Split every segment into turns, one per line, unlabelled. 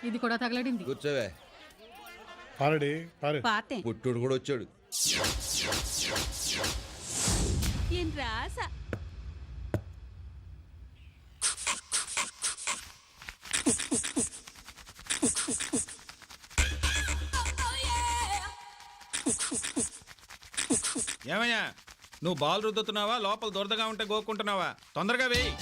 ఇది కూడా తగలడింది.
కూర్చోవే.
పాతే
పుట్టుడు కూడా వచ్చాడు.
ఏం రాస
ఏమయ్యా, నువ్వు బాల్ రుద్దుతున్నావా, లోపల దురదగా ఉంటే గోక్కుంటున్నావా? తొందరగా వేయి.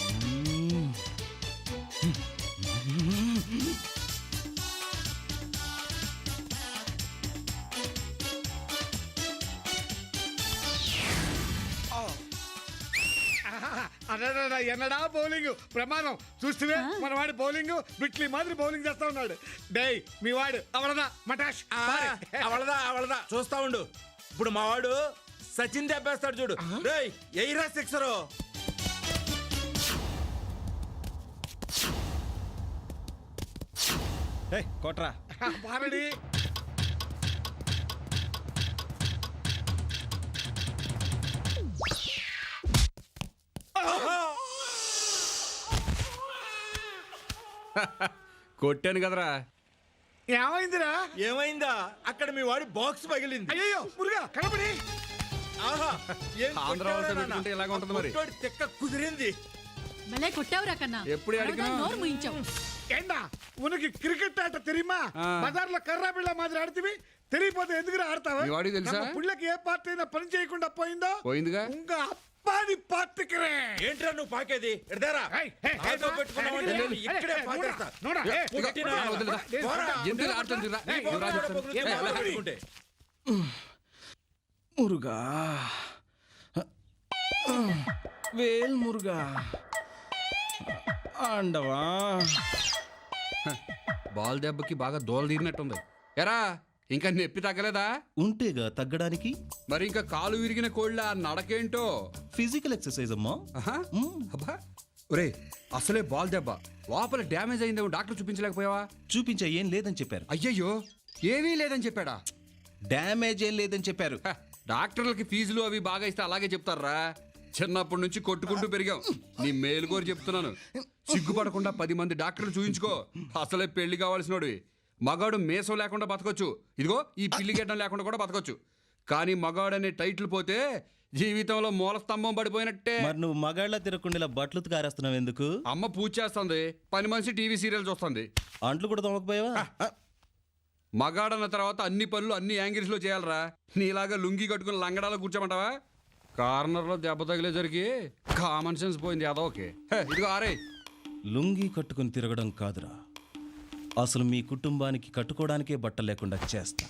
ఎన్నడా బౌలింగ్ ప్రమాదం చూస్తే మన వాడి బౌలింగ్ బిట్లీ మాదిరి బౌలింగ్ చేస్తా ఉన్నాడు. డే మీ వాడు అవలదా మటాష్
అవలదా చూస్తా ఉండు. ఇప్పుడు మా వాడు సచిన్ దెబ్బేస్తాడు చూడు. ఎయిరా సిక్సరు. కొట్రా
బారడి.
కొట్టాను కదరా.
ఏమైందిరా?
ఏమైందా? అక్కడ మీ వాడి బాక్స్ పగిలింది.
అయ్యో మురుగా కనపడి.
తెక్క కుదిరింది.
భలే కొట్టావురా కన్నా.
ఎప్పుడు అడిగినా
నోరు ముయించావు.
ఏంటా ఉనకి క్రికెట్ ఆట తెరిమా? బజార్లో కర్రా బిళ్ళ మాదిరి ఆడితే తెలియపోతే ఎందుకు ఆడతావా? పుళ్ళకి ఏ పార్టీ అయినా పని చేయకుండా పోయిందిగా. ఇంకా అప్పాది పార్టీకిరే.
ఏంట్రా నువ్వు పాకేది? ఎడదారా ఇక్కడే పాకేస్తా.
మురుగా వేల్ మురుగా అండవా.
బాల్ దెబ్బకి బాగా దోల తీరినట్టుంది. ఎరా ఇంకా నొప్పి తగ్గలేదా?
ఉంటేగా తగ్గడానికి.
మరి ఇంకా కాలు విరిగిన కోళ్ళ నడకేంటో.
ఫిజికల్ ఎక్సర్సైజ్ అమ్మా.
అబ్బా ఒరే, అసలే బాల్ దెబ్బ, లోపల డ్యామేజ్ అయిందేమో డాక్టర్ చూపించలేకపోయావా?
చూపించా, ఏం లేదని చెప్పారు.
అయ్యయ్యో, ఏమీ లేదని చెప్పాడా?
డ్యామేజ్ ఏం లేదని చెప్పారు.
డాక్టర్లకి ఫీజులు అవి బాగా ఇస్తే అలాగే చెప్తారా? చిన్నప్పటి నుంచి కొట్టుకుంటూ పెరిగాం. నీ మేలు కోరి చెప్తున్నాను, సిగ్గుపడకుండా 10 మంది డాక్టర్లు చూయించుకో. అసలే పెళ్లి కావాల్సినోడివి. మగాడు మేసం లేకుండా బతకొచ్చు, ఇదిగో ఈ పిల్లి గెడ్డం లేకుండా కూడా బతకొచ్చు. కానీ మగాడు అనే టైటిల్ పోతే జీవితంలో మూల స్తంభం పడిపోయినట్టే.
మరి నువ్వు మగాళ్ళ తిరగకుండా బట్టలు కారేస్తున్నావు ఎందుకు?
అమ్మ పూజ చేస్తుంది, పని మనిషి టీవీ సీరియల్ చూస్తుంది.
అంట్లు కూడా తొమకపోయావా?
మగాడన్న తర్వాత అన్ని పనులు అన్ని యాంగిల్స్ లో చేయాలరా. నీలాగా లుంగి కట్టుకుని లంగడాలో కూర్చోమంటావా? కార్నర్ లో దెబ్బ తగిలేసరికి కామన్ సెన్స్ పోయింది. అదోకే. ఇదిగో ఆరే.
లుంగి కట్టుకుని తిరగడం కాదురా, అసలు మీ కుటుంబానికి కట్టుకోవడానికే బట్ట లేకుండా చేస్తా.